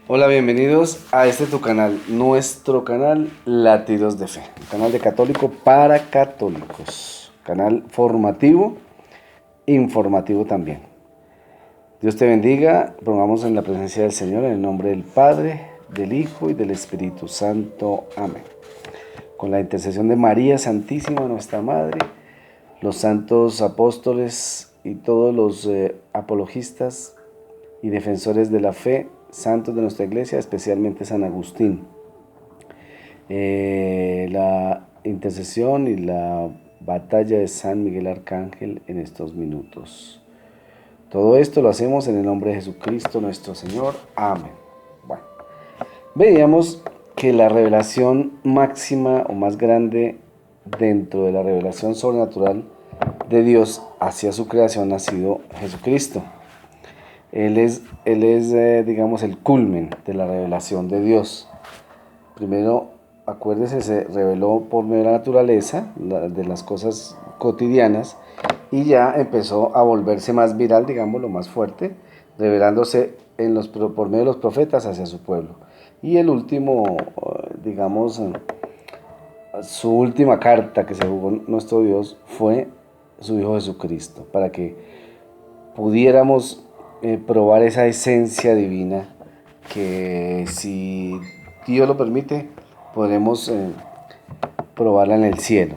Hola, bienvenidos a este tu canal, nuestro canal Latidos de Fe, un canal de católico para católicos, canal formativo, informativo también. Dios te bendiga, pongamos en la presencia del Señor en el nombre del Padre, del Hijo y del Espíritu Santo. Amén. Con la intercesión de María Santísima, nuestra Madre, los santos apóstoles y todos los apologistas y defensores de la fe, santos de nuestra iglesia, especialmente San Agustín. La intercesión y la batalla de San Miguel Arcángel en estos minutos. Todo esto lo hacemos en el nombre de Jesucristo nuestro Señor. Amén. Bueno, veíamos que la revelación máxima o más grande dentro de la revelación sobrenatural de Dios hacia su creación ha sido Jesucristo. Él es digamos, el culmen de la revelación de Dios. Primero, acuérdese, se reveló por medio de la naturaleza, de las cosas cotidianas, y ya empezó a volverse más viral, digamos, lo más fuerte, revelándose por medio de los profetas hacia su pueblo. Y el último, digamos, su última carta que se jugó nuestro Dios fue su Hijo Jesucristo, para que pudiéramos probar esa esencia divina que, si Dios lo permite, podremos probarla en el cielo.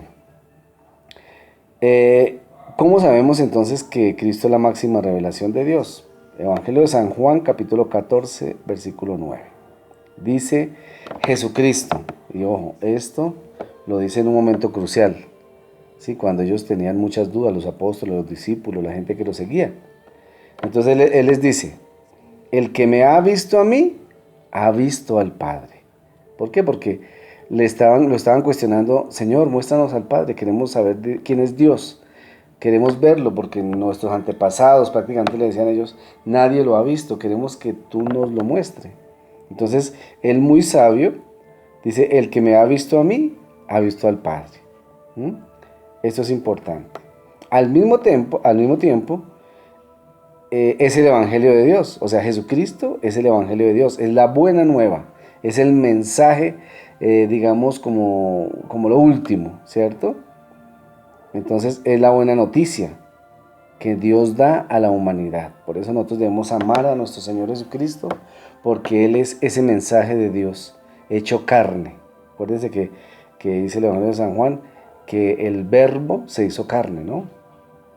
¿Cómo sabemos entonces que Cristo es la máxima revelación de Dios? Evangelio de San Juan, capítulo 14, versículo 9. Dice Jesucristo, y ojo, esto lo dice en un momento crucial, ¿sí? Cuando ellos tenían muchas dudas, los apóstoles, los discípulos, la gente que lo seguía. Entonces él les dice: el que me ha visto a mí, ha visto al Padre. ¿Por qué? Porque lo estaban cuestionando: Señor, muéstranos al Padre, queremos saber quién es Dios, queremos verlo, porque nuestros antepasados prácticamente le decían a ellos: nadie lo ha visto, queremos que tú nos lo muestres. Entonces él, muy sabio, dice: el que me ha visto a mí, ha visto al Padre. ¿Mm? Esto es importante. Al mismo tiempo, es el Evangelio de Dios. O sea, Jesucristo es el Evangelio de Dios, es la buena nueva, es el mensaje, digamos, como lo último, ¿cierto? Entonces es la buena noticia que Dios da a la humanidad. Por eso nosotros debemos amar a nuestro Señor Jesucristo, porque Él es ese mensaje de Dios hecho carne. Acuérdense que dice el Evangelio de San Juan que el verbo se hizo carne, ¿no?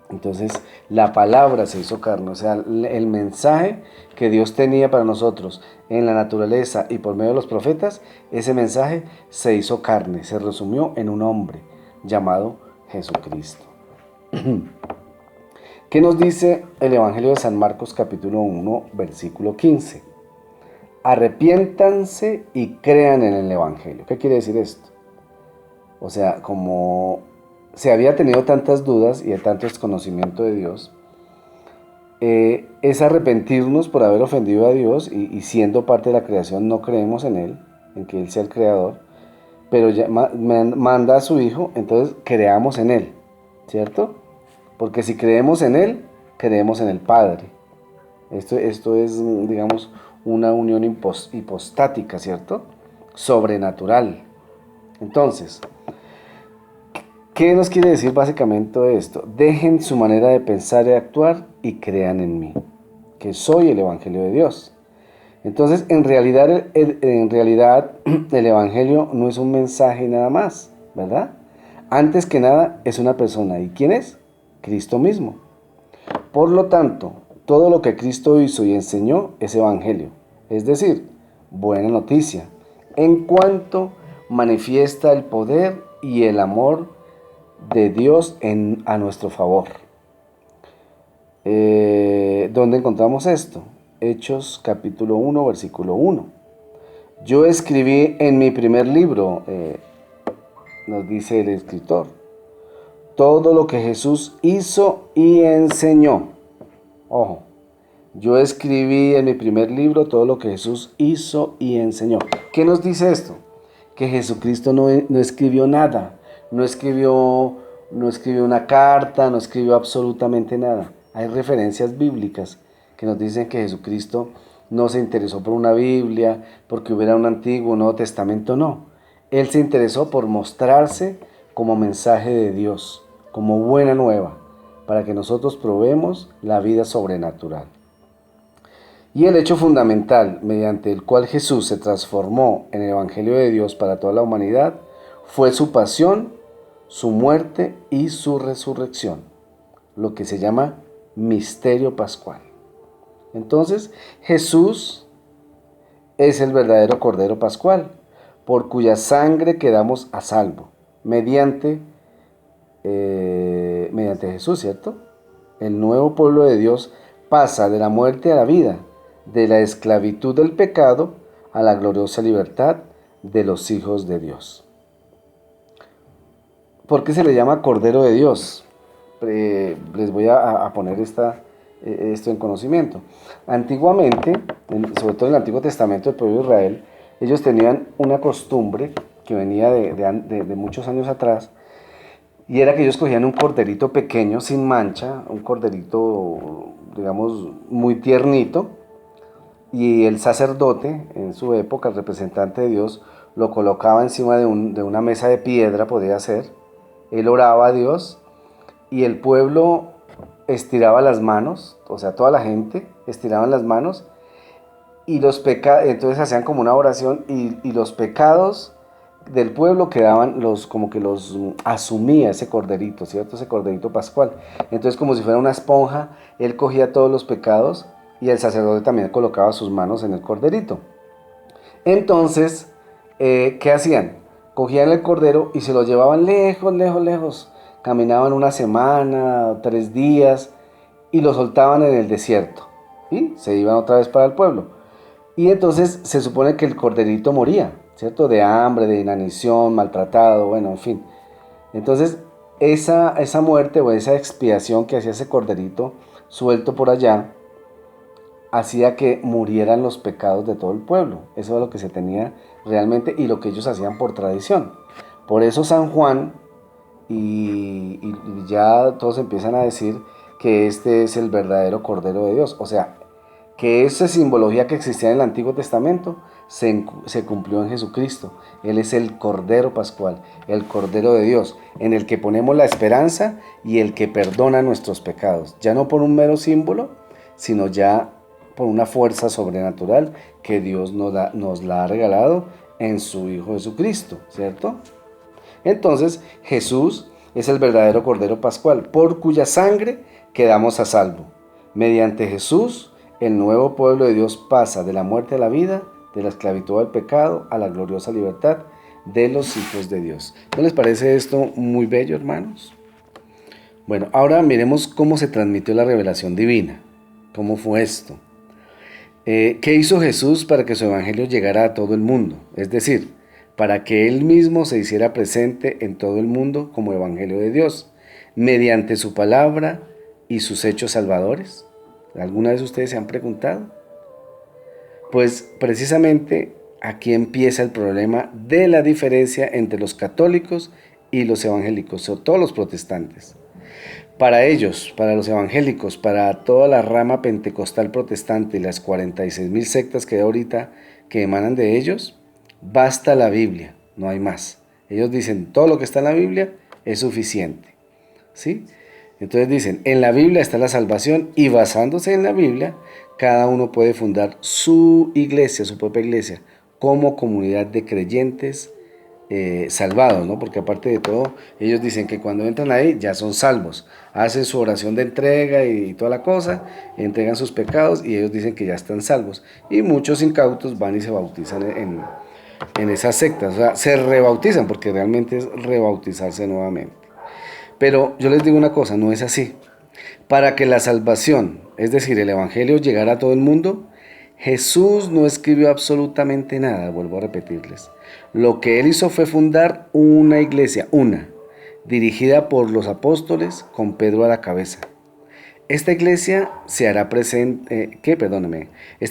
Entonces la palabra se hizo carne, o sea, el mensaje que Dios tenía para nosotros en la naturaleza y por medio de los profetas, ese mensaje se hizo carne, se resumió en un hombre llamado Jesucristo. ¿Qué nos dice el Evangelio de San Marcos capítulo 1, versículo 15? Arrepiéntanse y crean en el Evangelio. ¿Qué quiere decir esto? O sea, como se había tenido tantas dudas y tanto desconocimiento de Dios, es arrepentirnos por haber ofendido a Dios, y siendo parte de la creación no creemos en Él, en que Él sea el creador, pero ya manda a su Hijo, entonces creamos en Él, ¿cierto? Porque si creemos en Él, creemos en el Padre. Esto es, digamos, una unión hipostática, ¿cierto? Sobrenatural. Entonces, ¿qué nos quiere decir básicamente todo esto? Dejen su manera de pensar y actuar y crean en mí, que soy el Evangelio de Dios. Entonces, en realidad el Evangelio no es un mensaje nada más, ¿verdad? Antes que nada es una persona. ¿Y quién es? Cristo mismo. Por lo tanto, todo lo que Cristo hizo y enseñó es Evangelio, es decir, buena noticia, en cuanto manifiesta el poder y el amor de Dios a nuestro favor. ¿Dónde encontramos esto? Hechos capítulo 1, versículo 1. Yo escribí en mi primer libro, nos dice el escritor, todo lo que Jesús hizo y enseñó. Ojo, yo escribí en mi primer libro todo lo que Jesús hizo y enseñó. ¿Qué nos dice esto? Que Jesucristo no escribió nada, no escribió una carta, no escribió absolutamente nada. Hay referencias bíblicas que nos dicen que Jesucristo no se interesó por una Biblia, porque hubiera un Antiguo, un Nuevo Testamento, no. Él se interesó por mostrarse como mensaje de Dios, como buena nueva, para que nosotros probemos la vida sobrenatural. Y el hecho fundamental mediante el cual Jesús se transformó en el Evangelio de Dios para toda la humanidad fue su pasión, su muerte y su resurrección, lo que se llama misterio pascual. Entonces, Jesús es el verdadero Cordero Pascual, por cuya sangre quedamos a salvo, mediante Jesús, ¿cierto? El nuevo pueblo de Dios pasa de la muerte a la vida, de la esclavitud del pecado a la gloriosa libertad de los hijos de Dios. ¿Por qué se le llama Cordero de Dios? Les voy a poner esto en conocimiento. Antiguamente, sobre todo en el Antiguo Testamento del pueblo de Israel, ellos tenían una costumbre que venía de muchos años atrás, y era que ellos cogían un corderito pequeño, sin mancha, un corderito, digamos, muy tiernito, y el sacerdote, en su época, el representante de Dios, lo colocaba encima de una mesa de piedra, podría ser. Él oraba a Dios, y el pueblo estiraba las manos, o sea, toda la gente estiraba las manos, y entonces hacían como una oración, y los pecados del pueblo quedaban, como que los asumía ese corderito, ¿cierto? Ese corderito pascual. Entonces, como si fuera una esponja, él cogía todos los pecados, y el sacerdote también colocaba sus manos en el corderito. Entonces, ¿qué hacían? Cogían el cordero y se lo llevaban lejos, lejos, lejos. Caminaban una semana, 3 días, y lo soltaban en el desierto. Y se iban otra vez para el pueblo. Y entonces se supone que el corderito moría, ¿cierto? De hambre, de inanición, maltratado, bueno, en fin. Entonces, esa muerte o esa expiación que hacía ese corderito suelto por allá, hacía que murieran los pecados de todo el pueblo. Eso es lo que se tenía realmente y lo que ellos hacían por tradición. Por eso San Juan y ya todos empiezan a decir que este es el verdadero Cordero de Dios. O sea, que esa simbología que existía en el Antiguo Testamento se cumplió en Jesucristo. Él es el Cordero Pascual, el Cordero de Dios, en el que ponemos la esperanza y el que perdona nuestros pecados. Ya no por un mero símbolo, sino ya por una fuerza sobrenatural que Dios nos la ha regalado en su Hijo Jesucristo, ¿cierto? Entonces, Jesús es el verdadero Cordero Pascual, por cuya sangre quedamos a salvo. Mediante Jesús, el nuevo pueblo de Dios pasa de la muerte a la vida, de la esclavitud al pecado, a la gloriosa libertad de los hijos de Dios. ¿No les parece esto muy bello, hermanos? Bueno, ahora miremos cómo se transmitió la revelación divina. ¿Cómo fue esto? ¿Qué hizo Jesús para que su evangelio llegara a todo el mundo? Es decir, para que Él mismo se hiciera presente en todo el mundo como evangelio de Dios, mediante su palabra y sus hechos salvadores. ¿Alguna vez ustedes se han preguntado? Pues precisamente aquí empieza el problema de la diferencia entre los católicos y los evangélicos, o todos los protestantes. Para ellos, para los evangélicos, para toda la rama pentecostal protestante y las 46,000 sectas que hay ahorita que emanan de ellos, basta la Biblia, no hay más. Ellos dicen, todo lo que está en la Biblia es suficiente, ¿sí? Entonces dicen, en la Biblia está la salvación y basándose en la Biblia, cada uno puede fundar su iglesia, su propia iglesia, como comunidad de creyentes salvados, ¿no? Porque aparte de todo, ellos dicen que cuando entran ahí ya son salvos, hacen su oración de entrega y toda la cosa, entregan sus pecados y ellos dicen que ya están salvos. Y muchos incautos van y se bautizan en esas sectas, o sea, se rebautizan porque realmente es rebautizarse nuevamente. Pero yo les digo una cosa, no es así. Para que la salvación, es decir, el evangelio llegara a todo el mundo, Jesús no escribió absolutamente nada, vuelvo a repetirles. Lo que Él hizo fue fundar una iglesia, dirigida por los apóstoles con Pedro a la cabeza. Esta iglesia Esta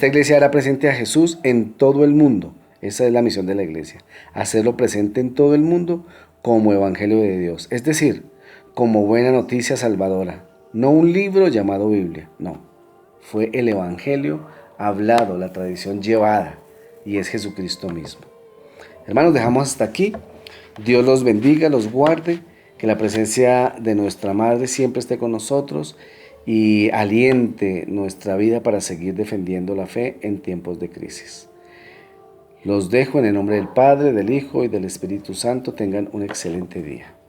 iglesia hará presente a Jesús en todo el mundo. Esa es la misión de la iglesia, hacerlo presente en todo el mundo como evangelio de Dios, es decir, como buena noticia salvadora. No un libro llamado Biblia, no. Fue el evangelio hablado, la tradición llevada, y es Jesucristo mismo. Hermanos, dejamos hasta aquí. Dios los bendiga, los guarde, que la presencia de nuestra Madre siempre esté con nosotros y aliente nuestra vida para seguir defendiendo la fe en tiempos de crisis. Los dejo en el nombre del Padre, del Hijo y del Espíritu Santo. Tengan un excelente día.